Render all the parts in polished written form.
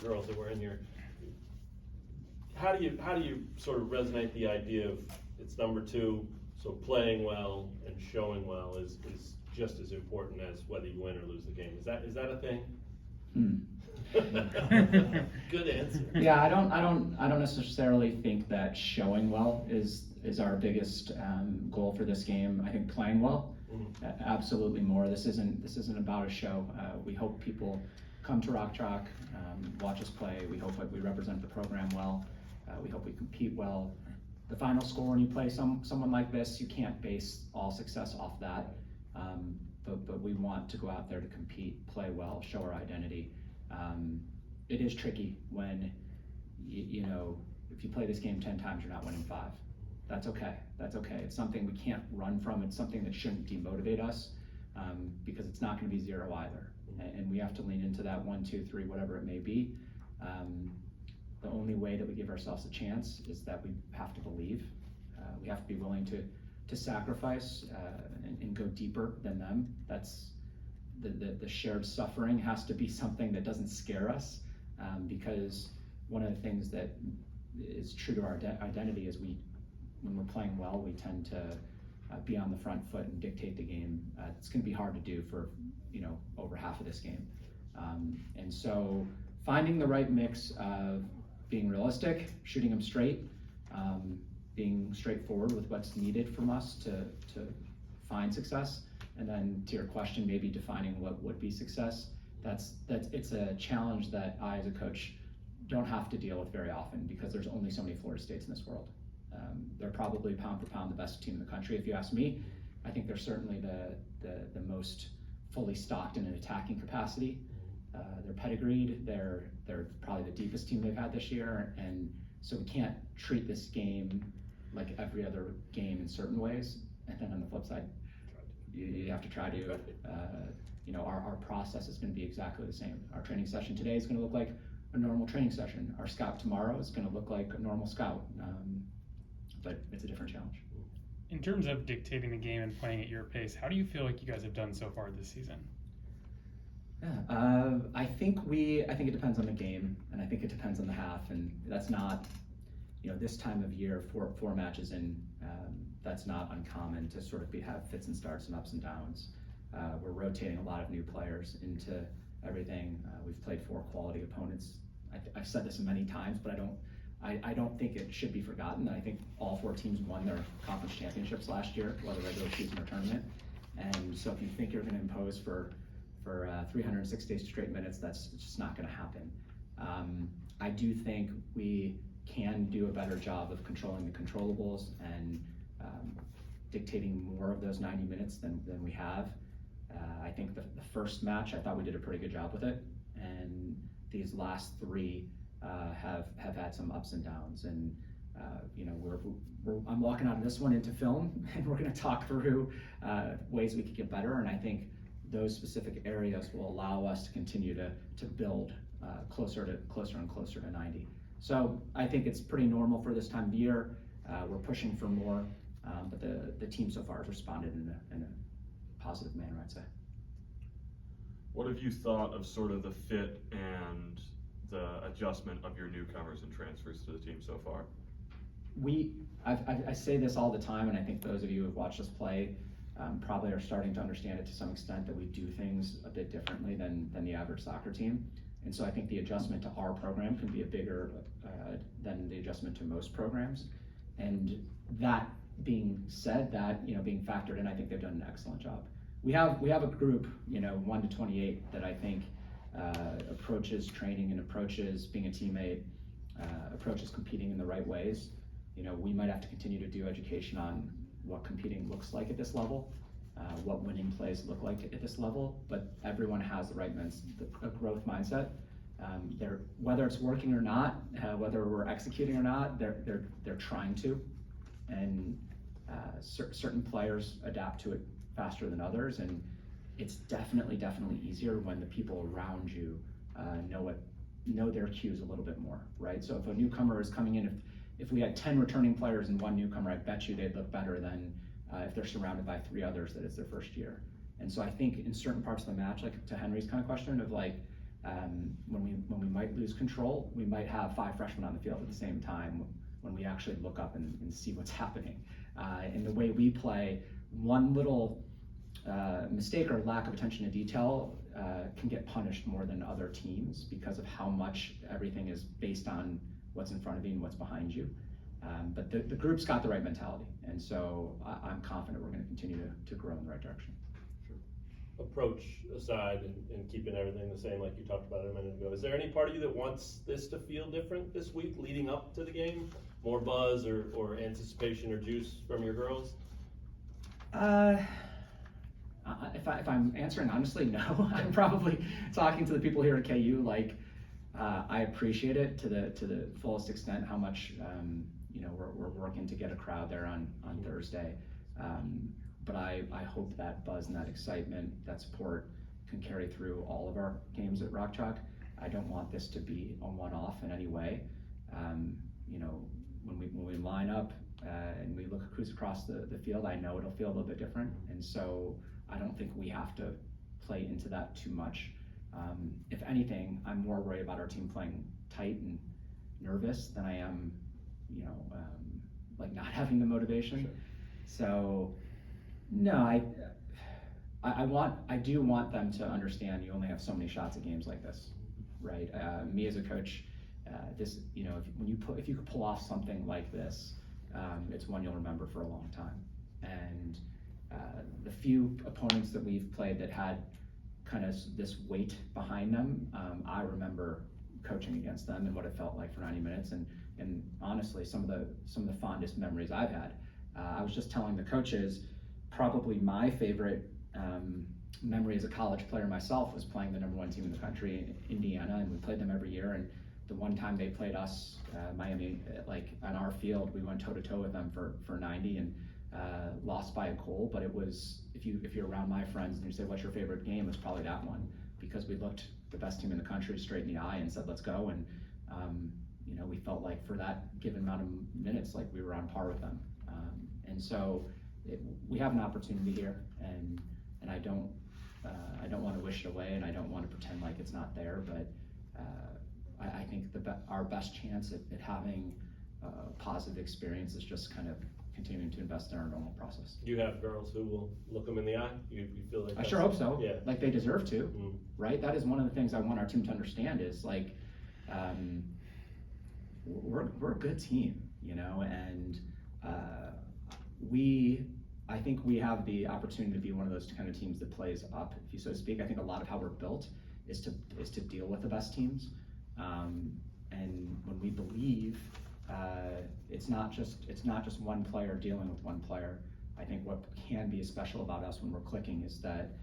girls that were in here. How do you sort of resonate the idea of it's number two, so playing well and showing well is just as important as whether you win or lose the game. Is that a thing? Good answer. Yeah, I don't necessarily think that showing well is our biggest goal for this game. I think playing well, absolutely more. This isn't about a show. We hope people come to Rock Chalk, watch us play. We hope that we represent the program well. We hope we compete well. The final score when you play someone like this, you can't base all success off that. But we want to go out there to compete, play well, show our identity. It is tricky when you know, if you play this game 10 times, you're not winning 5. That's okay. That's okay. It's something we can't run from. It's something that shouldn't demotivate us, because it's not going to be 0 either. And we have to lean into that 1, 2, 3, whatever it may be. The only way that we give ourselves a chance is that we have to believe. We have to be willing to sacrifice and go deeper than them. That's the shared suffering has to be something that doesn't scare us, because one of the things that is true to our identity is when we're playing well, we tend to be on the front foot and dictate the game. It's going to be hard to do for over half of this game, and so finding the right mix of being realistic, shooting them straight, being straightforward with what's needed from us to find success, and then to your question, maybe defining what would be success. It's a challenge that I as a coach don't have to deal with very often, because there's only so many Florida States in this world. They're probably pound for pound the best team in the country, if you ask me. I think they're certainly the most fully stocked in an attacking capacity. They're pedigreed. They're probably the deepest team they've had this year, and so we can't treat this game like every other game in certain ways. And then on the flip side, you have to try to. Our process is going to be exactly the same. Our training session today is going to look like a normal training session. Our scout tomorrow is going to look like a normal scout, but it's a different challenge. In terms of dictating the game and playing at your pace, how do you feel like you guys have done so far this season? Yeah, I think it depends on the game, and I think it depends on the half, and that's not, this time of year, four matches in, that's not uncommon to sort of have fits and starts and ups and downs. We're rotating a lot of new players into everything. We've played 4 quality opponents. I've said this many times, but I don't think it should be forgotten. I think all 4 teams won their conference championships last year, whether regular season or tournament. And so if you think you're going to impose for 360 straight minutes, that's just not going to happen. I do think we can do a better job of controlling the controllables and dictating more of those 90 minutes than we have. I think the first match, I thought we did a pretty good job with it, and these last 3 have had some ups and downs, and I'm walking out of this one into film, and we're going to talk through ways we could get better, and I think those specific areas will allow us to continue to build closer and closer to 90. So I think it's pretty normal for this time of year. We're pushing for more, but the team so far has responded in a positive manner, I'd say. What have you thought of sort of the fit and the adjustment of your newcomers and transfers to the team so far? I say this all the time, and I think those of you who have watched us play probably are starting to understand it to some extent, that we do things a bit differently than the average soccer team. And so I think the adjustment to our program can be a bigger than the adjustment to most programs. And that being said, that being factored in, I think they've done an excellent job. We have a group, 1 to 28, that I think approaches training and approaches being a teammate, approaches competing in the right ways. We might have to continue to do education on what competing looks like at this level, what winning plays look like at this level, but everyone has the right growth mindset. Whether it's working or not, whether we're executing or not, they're trying to, and certain players adapt to it faster than others, and it's definitely easier when the people around you know their cues a little bit more, right? So if a newcomer is coming in, if we had 10 returning players and 1 newcomer, I bet you they'd look better than if they're surrounded by 3 others that it's their first year. And so I think in certain parts of the match, like to Henry's kind of question of when we might lose control, we might have 5 freshmen on the field at the same time when we actually look up and see what's happening. In the way we play, one little mistake or lack of attention to detail can get punished more than other teams because of how much everything is based on what's in front of you and what's behind you. But the group's got the right mentality, and so I'm confident we're going to continue to grow in the right direction. Approach aside and keeping everything the same like you talked about it a minute ago, is there any part of you that wants this to feel different this week leading up to the game? More buzz or anticipation or juice from your girls? If I'm answering honestly, no. I'm probably talking to the people here at KU like I appreciate it to the fullest extent how much we're working to get a crowd there on Thursday. But I hope that buzz and that excitement, that support can carry through all of our games at Rock Chalk. I don't want this to be a one-off in any way. When we line up and we look who's across the field, I know it'll feel a little bit different. And so I don't think we have to play into that too much. If anything, I'm more worried about our team playing tight and nervous than I am, like not having the motivation. Sure. So, no, I do want them to understand you only have so many shots at games like this, right? Me as a coach, if you could pull off something like this, it's one you'll remember for a long time. And the few opponents that we've played that had kind of this weight behind them, I remember coaching against them and what it felt like for 90 minutes, and honestly, some of the fondest memories I've had. I was just telling the coaches, probably my favorite memory as a college player myself was playing the #1 team in the country, Indiana, and we played them every year. And the one time they played us, Miami, like on our field, we went toe to toe with them for 90 and lost by a goal. But it was, if you're around my friends and you say, what's your favorite game? It's probably that one, because we looked the best team in the country straight in the eye and said, let's go. And we felt like for that given amount of minutes, like we were on par with them. And so we have an opportunity here, and I don't want to wish it away, and I don't want to pretend like it's not there. But I think our best chance at having a positive experience is just kind of continuing to invest in our normal process. You have girls who will look them in the eye? You feel like I sure hope so. Yeah. Like they deserve to, right? That is one of the things I want our team to understand is like, we're a good team, and I think we have the opportunity to be one of those kind of teams that plays up, if you so to speak. I think a lot of how we're built is to deal with the best teams, and when we believe, it's not just one player dealing with one player. I think what can be special about us when we're clicking is that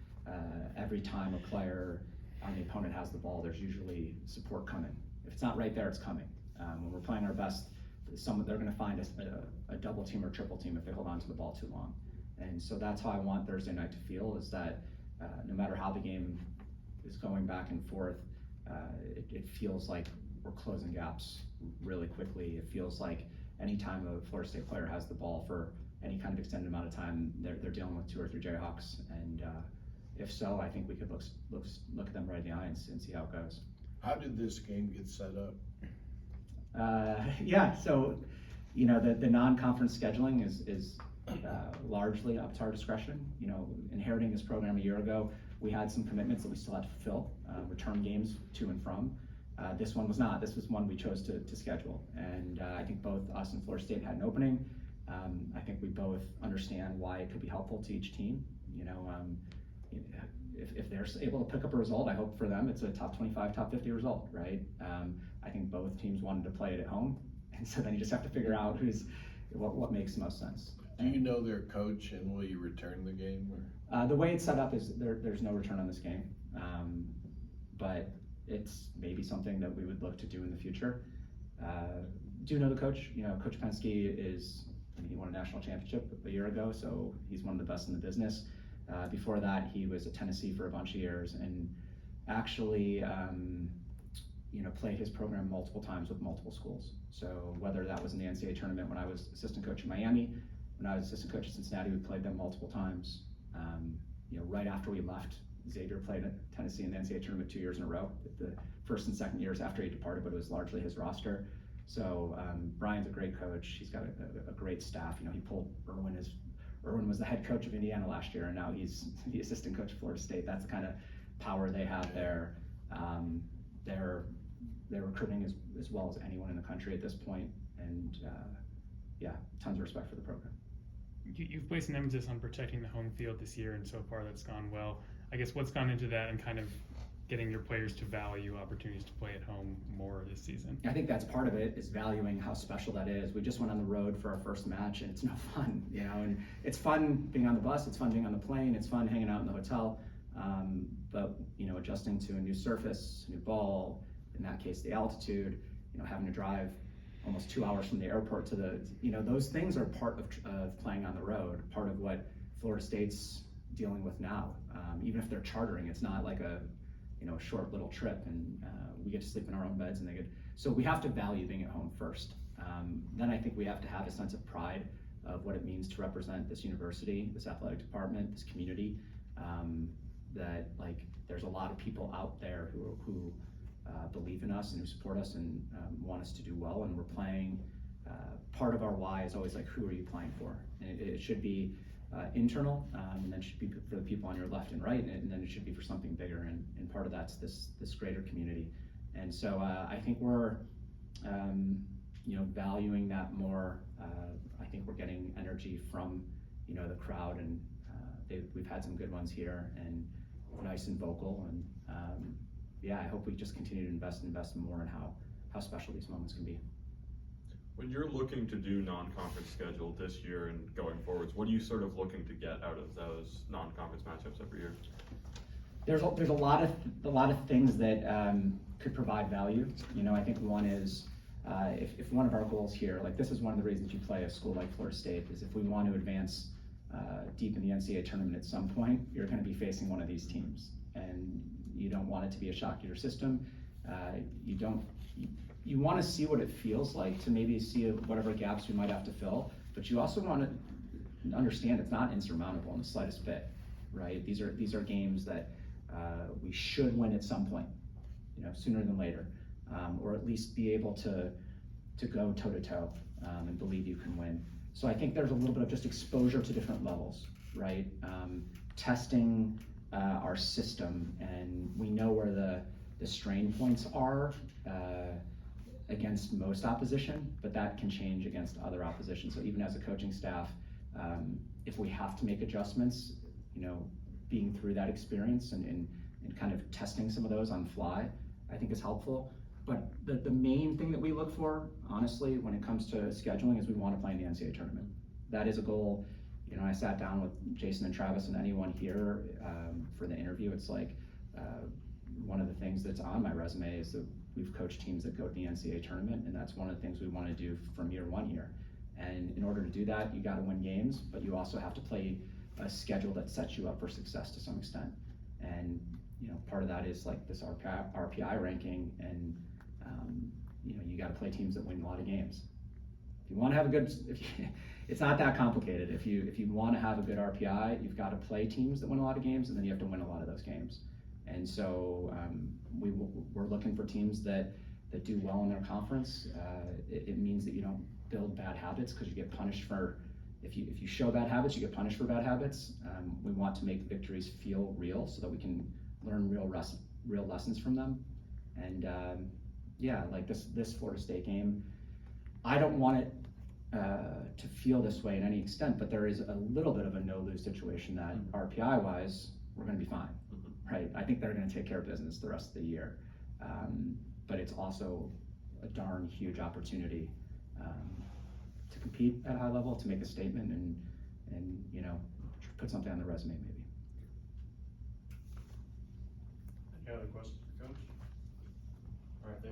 every time a player on the opponent has the ball, there's usually support coming. If it's not right there, it's coming. When we're playing our best, they're going to find a double team or triple team if they hold on to the ball too long. And so that's how I want Thursday night to feel, is that no matter how the game is going back and forth, it feels like we're closing gaps really quickly. It feels like anytime a Florida State player has the ball for any kind of extended amount of time, they're dealing with 2 or 3 Jayhawks. And if so, I think we could look at them right in the eye and see how it goes. How did this game get set up? So the non-conference scheduling is largely up to our discretion. Inheriting this program a year ago, we had some commitments that we still had to fulfill, return games to and from. This one was not. This was one we chose to schedule, and I think both us and Florida State had an opening. I think we both understand why it could be helpful to each team. If they're able to pick up a result, I hope for them it's a top 25, top 50 result, right? I think both teams wanted to play it at home, and so then you just have to figure out what makes the most sense. Do you know their coach, and will you return the game? Or? The way it's set up is there's no return on this game, but it's maybe something that we would look to do in the future. Do you know the coach? Coach Penske he won a national championship a year ago, so he's one of the best in the business. Before that, he was at Tennessee for a bunch of years, and actually, played his program multiple times with multiple schools. So whether that was in the NCAA tournament when I was assistant coach in Miami, when I was assistant coach at Cincinnati, we played them multiple times. Right after we left Xavier played at Tennessee in the NCAA tournament 2 years in a row. The first and second years after he departed, but it was largely his roster. So Brian's a great coach. He's got a great staff. You know, he pulled Irwin. Irwin was the head coach of Indiana last year, and now he's the assistant coach of Florida State. That's the kind of power they have there. They're recruiting as well as anyone in the country at this point, and yeah, tons of respect for the program. You've placed an emphasis on protecting the home field this year, and so far that's gone well. I guess what's gone into that and kind of getting your players to value opportunities to play at home more this season? I think that's part of it, is valuing how special that is. We just went on the road for our first match, and it's no fun, you know, and it's fun being on the bus, it's fun being on the plane, it's fun hanging out in the hotel, but, you know, adjusting to a new surface, new ball, in that case, the altitude, you know, having to drive almost 2 hours from the airport to the, you know, those things are part of playing on the road, part of what Florida State's dealing with now. Even if they're chartering, it's not like a, you know, short little trip, and we get to sleep in our own beds, and they get, so we have to value being at home first. Then I think we have to have a sense of pride of what it means to represent this university, this athletic department, this community, that like there's a lot of people out there who believe in us and who support us and want us to do well, and we're playing, part of our why is always like, who are you playing for? And it should be internal, and then it should be for the people on your left and right, and then it should be for something bigger, and part of that's this greater community. And so I think we're you know, valuing that more. I think we're getting energy from, you know, the crowd, and we've had some good ones here, and nice and vocal, and yeah, I hope we just continue to invest more in how special these moments can be. When you're looking to do non-conference schedule this year and going forwards, what are you sort of looking to get out of those non-conference matchups every year? There's a lot of things that could provide value. You know, I think one is if one of our goals here, like this is one of the reasons you play a school like Florida State, is if we want to advance deep in the NCAA tournament at some point, you're going to be facing one of these teams, and you don't want it to be a shock to your system. You want to see what it feels like to maybe see whatever gaps we might have to fill, but you also want to understand it's not insurmountable in the slightest bit, right? These are games that we should win at some point, you know, sooner than later, or at least be able to go toe to toe and believe you can win. So I think there's a little bit of just exposure to different levels, right? Testing our system, and we know where the strain points are against most opposition, but that can change against other opposition. So even as a coaching staff, if we have to make adjustments, you know, being through that experience and kind of testing some of those on the fly, I think is helpful. But the main thing that we look for, honestly, when it comes to scheduling, is we want to play in the NCAA tournament. That is a goal. You know, I sat down with Jason and Travis and anyone here for the interview. It's like one of the things that's on my resume is that we've coached teams that go to the NCAA tournament, and that's one of the things we want to do from year one here. And in order to do that, you got to win games, but you also have to play a schedule that sets you up for success to some extent. And you know, part of that is like this RPI ranking, and you know, you got to play teams that win a lot of games. If you want to have a good, it's not that complicated. If you want to have a good RPI, you've got to play teams that win a lot of games, and then you have to win a lot of those games. And so we're looking for teams that do well in their conference. It means that you don't build bad habits, because you get punished for, if you show bad habits, you get punished for bad habits. We want to make victories feel real, so that we can learn real lessons from them. And yeah, like this Florida State game, I don't want it to feel this way in any extent, but there is a little bit of a no-lose situation that RPI-wise, we're going to be fine, right? I think they're going to take care of business the rest of the year. But it's also a darn huge opportunity to compete at a high level, to make a statement, and you know, put something on the resume maybe. Any other questions for Coach? All right, thank you.